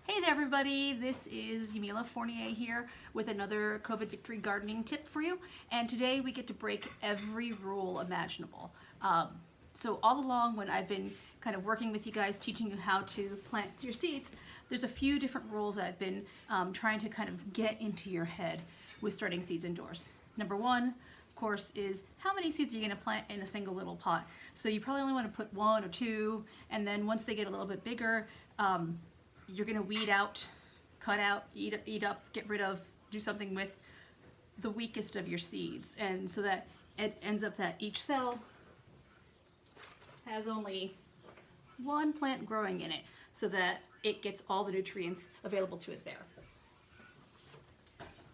Hey there everybody, this is Yamila Fournier here with another COVID Victory gardening tip for you, and today we get to break every rule imaginable. So all along when I've been kind of working with you guys, teaching you how to plant your seeds, there's a few different rules I've been trying to kind of get into your head with starting seeds indoors. Number one, of course, is how many seeds are you going to plant in a single little pot? So you probably only want to put one or two, and then once they get a little bit bigger, you're going to weed out, cut out, eat up, get rid of, do something with the weakest of your seeds, and so that it ends up that each cell has only one plant growing in it, so that it gets all the nutrients available to it there.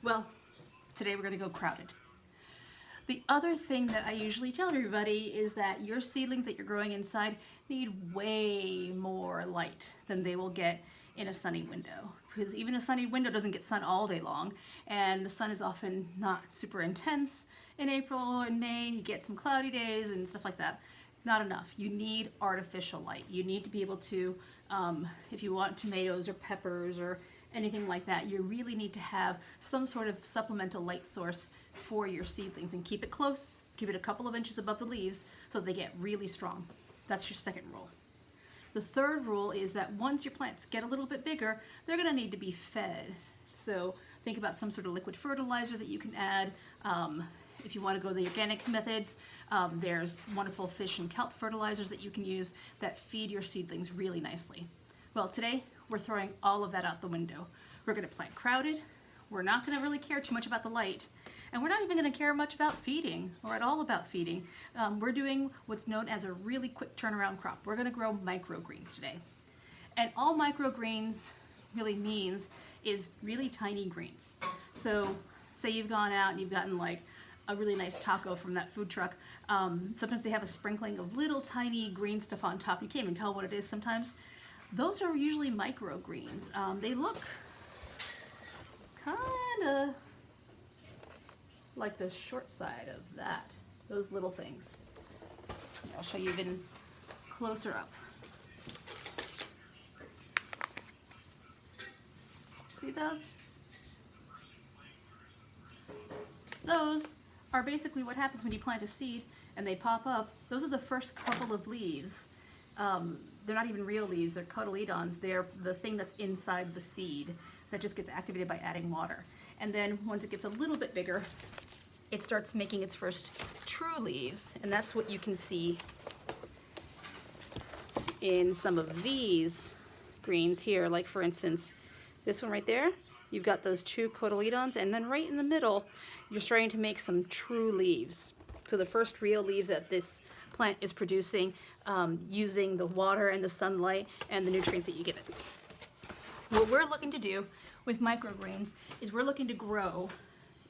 Well, today we're going to go crowded. The other thing that I usually tell everybody is that your seedlings that you're growing inside need way more light than they will get in a sunny window, because even a sunny window doesn't get sun all day long, and the sun is often not super intense in April and May. You get some cloudy days and stuff like that. Not enough. You need artificial light. You need to be able to, if you want tomatoes or peppers or anything like that, you really need to have some sort of supplemental light source for your seedlings, and keep it close, keep it a couple of inches above the leaves so they get really strong. That's your second rule. The third rule is that once your plants get a little bit bigger, they're going to need to be fed. So think about some sort of liquid fertilizer that you can add. If you want to go the organic methods, there's wonderful fish and kelp fertilizers that you can use that feed your seedlings really nicely. Well, today we're throwing all of that out the window. We're going to plant crowded. We're not going to really care too much about the light, and we're not even going to care much about feeding or at all about feeding. We're doing what's known as a really quick turnaround crop. We're going to grow microgreens today. And all microgreens really means is really tiny greens. So say you've gone out and you've gotten like a really nice taco from that food truck. Sometimes they have a sprinkling of little tiny green stuff on top. You can't even tell what it is sometimes. Those are usually microgreens. They look kind of like the short side of that, those little things. I'll show you even closer up. See those? Those are basically what happens when you plant a seed and they pop up. Those are the first couple of leaves. They're not even real leaves, they're cotyledons. They're the thing that's inside the seed that just gets activated by adding water. And then once it gets a little bit bigger, it starts making its first true leaves, and that's what you can see in some of these greens here. Like for instance, this one right there, you've got those two cotyledons, and then right in the middle, you're starting to make some true leaves. So the first real leaves that this plant is producing using the water and the sunlight and the nutrients that you give it. What we're looking to do with microgreens is we're looking to grow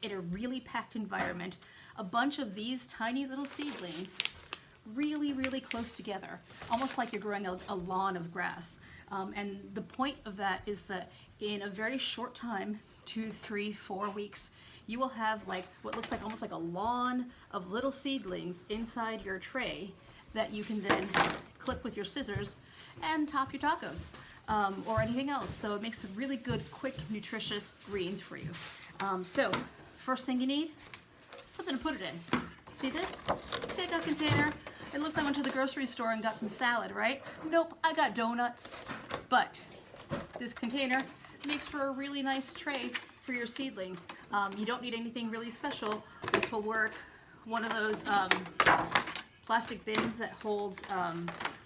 in a really packed environment a bunch of these tiny little seedlings really, really close together, almost like you're growing a lawn of grass. And the point of that is that in a very short time, 2, 3, 4 weeks, you will have like what looks like almost like a lawn of little seedlings inside your tray that you can then clip with your scissors and top your tacos or anything else. So it makes some really good, quick, nutritious greens for you. So first thing you need, something to put it in. See this? Take a container. It looks like I went to the grocery store and got some salad, right? Nope, I got donuts. But this container makes for a really nice tray for your seedlings. You don't need anything really special. This will work. One of those plastic bins that holds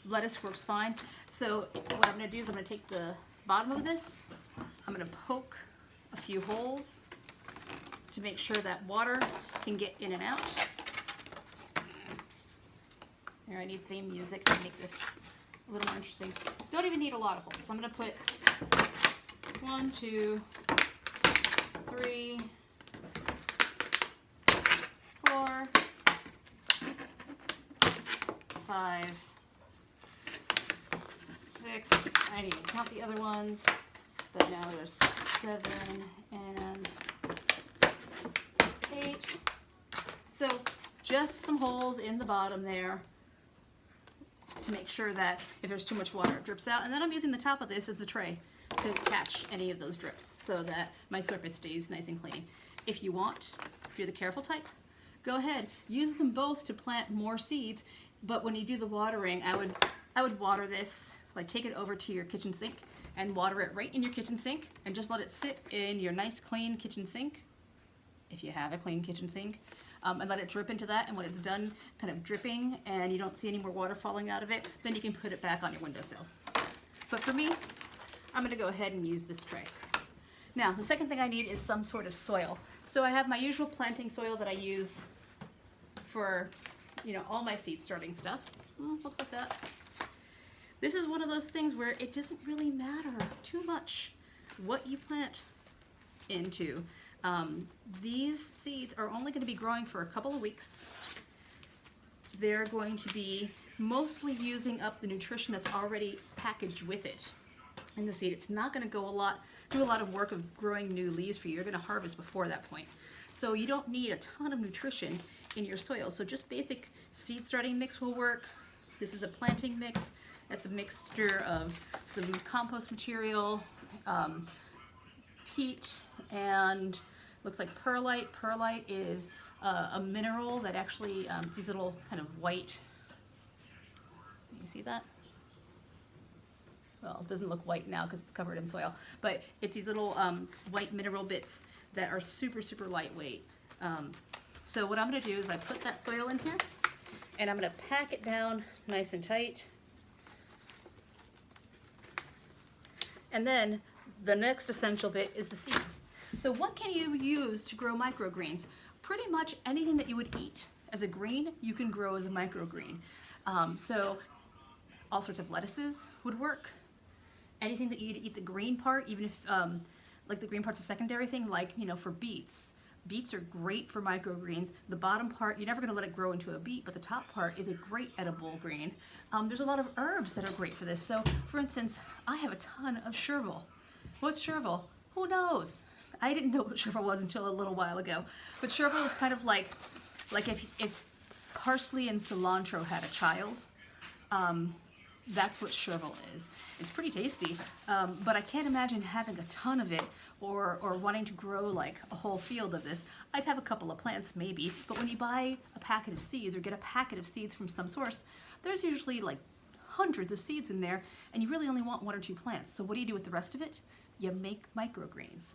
lettuce works fine. So what I'm going to do is I'm going to take the bottom of this, I'm going to poke a few holes to make sure that water can get in and out. Here, I need theme music to make this a little more interesting. Don't even need a lot of holes. I'm going to put 1, 2, 3, 4, 5, 6. I didn't even count the other ones, but now there's 7 and 8. So just some holes in the bottom there to make sure that if there's too much water, it drips out. And then I'm using the top of this as a tray. to catch any of those drips so that my surface stays nice and clean. If you want, if you're the careful type, go ahead, use them both to plant more seeds, but when you do the watering, I would water this, like take it over to your kitchen sink and water it right in your kitchen sink and just let it sit in your nice clean kitchen sink, if you have a clean kitchen sink, and let it drip into that, and when it's done kind of dripping and you don't see any more water falling out of it, then you can put it back on your windowsill. But for me, I'm gonna go ahead and use this tray. Now, the second thing I need is some sort of soil. So I have my usual planting soil that I use for, you know, all my seed starting stuff. Looks like that. This is one of those things where it doesn't really matter too much what you plant into. These seeds are only going to be growing for a couple of weeks. They're going to be mostly using up the nutrition that's already packaged with it in the seed. It's not going to do a lot of work of growing new leaves for you. You're going to harvest before that point. So you don't need a ton of nutrition in your soil. So just basic seed starting mix will work. This is a planting mix. That's a mixture of some compost material, peat, and looks like perlite. Perlite is a mineral that actually, it's these little kind of white, you see that? Well, it doesn't look white now because it's covered in soil, but it's these little white mineral bits that are super, super lightweight. So what I'm gonna do is I put that soil in here and I'm gonna pack it down nice and tight. And then the next essential bit is the seeds. So what can you use to grow microgreens? Pretty much anything that you would eat as a green, you can grow as a microgreen. So all sorts of lettuces would work. Anything that you'd eat the green part, even if like the green part's a secondary thing, like, you know, for beets. Beets are great for microgreens. The bottom part, you're never gonna let it grow into a beet, but the top part is a great edible green. There's a lot of herbs that are great for this. So for instance, I have a ton of chervil. What's chervil? Who knows? I didn't know what chervil was until a little while ago. But chervil is kind of like if parsley and cilantro had a child, that's what chervil is. It's pretty tasty, but I can't imagine having a ton of it or wanting to grow like a whole field of this. I'd have a couple of plants maybe, but when you buy a packet of seeds or get a packet of seeds from some source, there's usually like hundreds of seeds in there, and you really only want 1 or 2 plants. So what do you do with the rest of it? You make microgreens.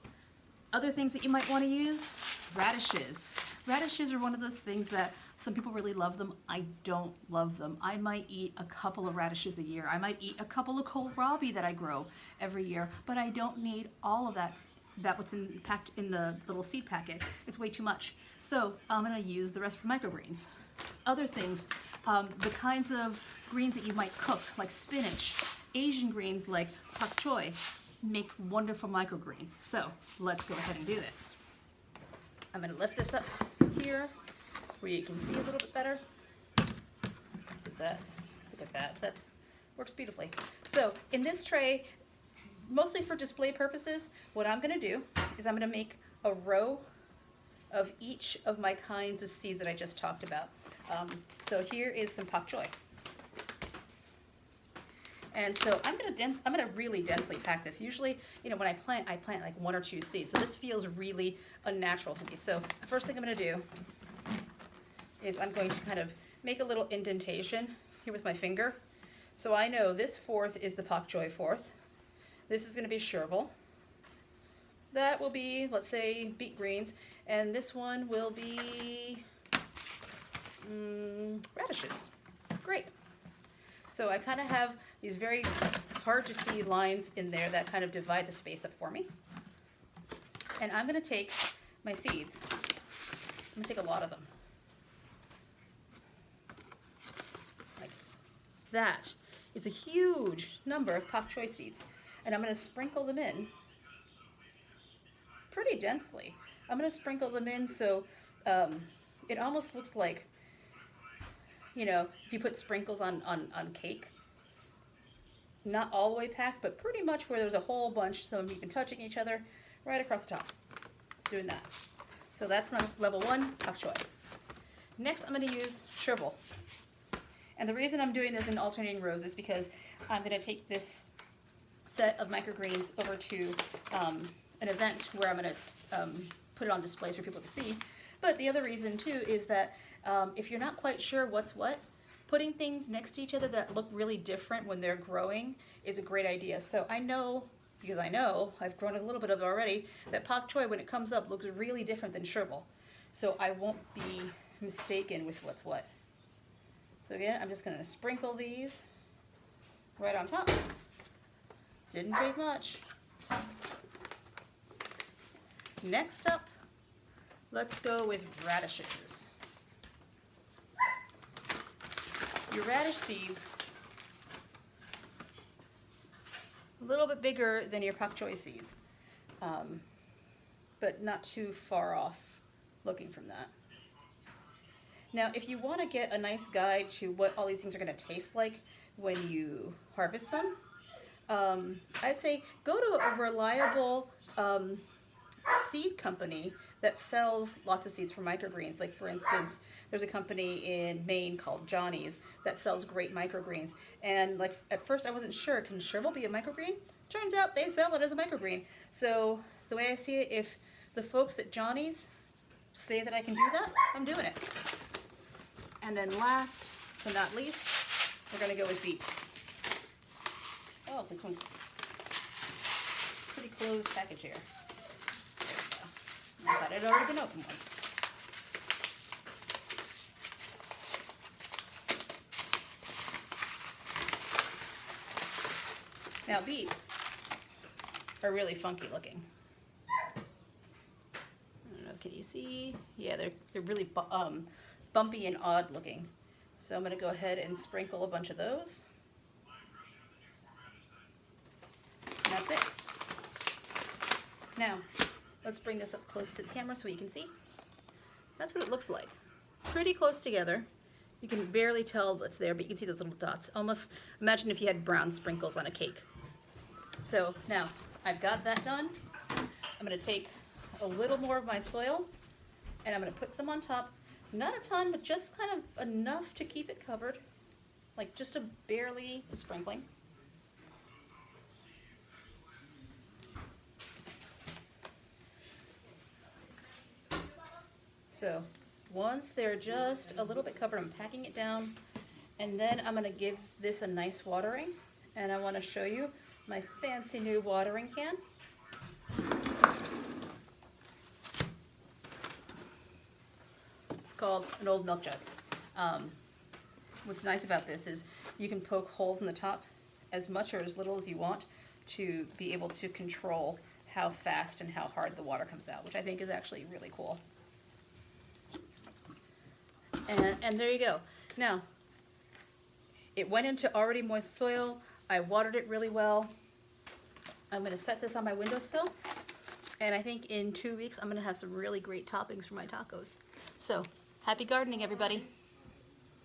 Other things that you might want to use, radishes. Radishes are one of those things that some people really love them. I don't love them. I might eat a couple of radishes a year. I might eat a couple of kohlrabi that I grow every year, but I don't need all of that what's packed in the little seed packet. It's way too much. So I'm gonna use the rest for microgreens. Other things, the kinds of greens that you might cook, like spinach, Asian greens like pak choi, make wonderful microgreens. So let's go ahead and do this. I'm gonna lift this up here where you can see a little bit better. Look at that, that works beautifully. So in this tray, mostly for display purposes, what I'm gonna do is I'm gonna make a row of each of my kinds of seeds that I just talked about. So here is some pak choi. And so I'm gonna really densely pack this. Usually, you know, when I plant like 1 or 2 seeds. So this feels really unnatural to me. So the first thing I'm gonna do is I'm going to kind of make a little indentation here with my finger. So I know this 4th is the pak choi 4th. This is gonna be chervil. That will be, let's say, beet greens. And this one will be radishes. Great. So I kind of have these very hard to see lines in there that kind of divide the space up for me. And I'm gonna take my seeds. I'm gonna take a lot of them. Like that is a huge number of pak choi seeds. And I'm gonna sprinkle them in pretty densely. I'm gonna sprinkle them in so it almost looks like, you know, if you put sprinkles on cake. Not all the way packed, but pretty much where there's a whole bunch, some of them even touching each other, right across the top. Doing that. So that's level 1, pak choi. Next, I'm gonna use chervil. And the reason I'm doing this in alternating rows is because I'm gonna take this set of microgreens over to an event where I'm going to put it on displays for people to see. But the other reason too is that if you're not quite sure what's what, putting things next to each other that look really different when they're growing is a great idea. So I know, because I know, I've grown a little bit of it already, that pak choi when it comes up looks really different than sherbal. So I won't be mistaken with what's what. So again, I'm just going to sprinkle these right on top. Didn't take much. Next up, let's go with radishes. Your radish seeds, a little bit bigger than your pak choi seeds, but not too far off looking from that. Now, if you want to get a nice guide to what all these things are going to taste like when you harvest them, I'd say go to a reliable seed company that sells lots of seeds for microgreens. Like for instance, there's a company in Maine called Johnny's that sells great microgreens. And like at first I wasn't sure, can sherbal be a microgreen? Turns out they sell it as a microgreen. So the way I see it, if the folks at Johnny's say that I can do that, I'm doing it. And then last but not least, we're going to go with beets. Oh, this one's pretty closed package here. There we go. I thought it had already been opened once. Now beets are really funky looking. I don't know, can you see? Yeah, they're really bumpy and odd looking. So I'm going to go ahead and sprinkle a bunch of those. And that's it. Now, let's bring this up close to the camera so you can see. That's what it looks like. Pretty close together. You can barely tell what's there, but you can see those little dots. Almost imagine if you had brown sprinkles on a cake. So now I've got that done. I'm going to take a little more of my soil and I'm going to put some on top. Not a ton, but just kind of enough to keep it covered. Like just a barely sprinkling. So once they're just a little bit covered, I'm packing it down, and then I'm going to give this a nice watering. And I want to show you my fancy new watering can. It's called an old milk jug. What's nice about this is you can poke holes in the top as much or as little as you want to be able to control how fast and how hard the water comes out, which I think is actually really cool. And there you go. Now, it went into already moist soil. I watered it really well. I'm going to set this on my windowsill, and I think in 2 weeks I'm going to have some really great toppings for my tacos. So, happy gardening, everybody.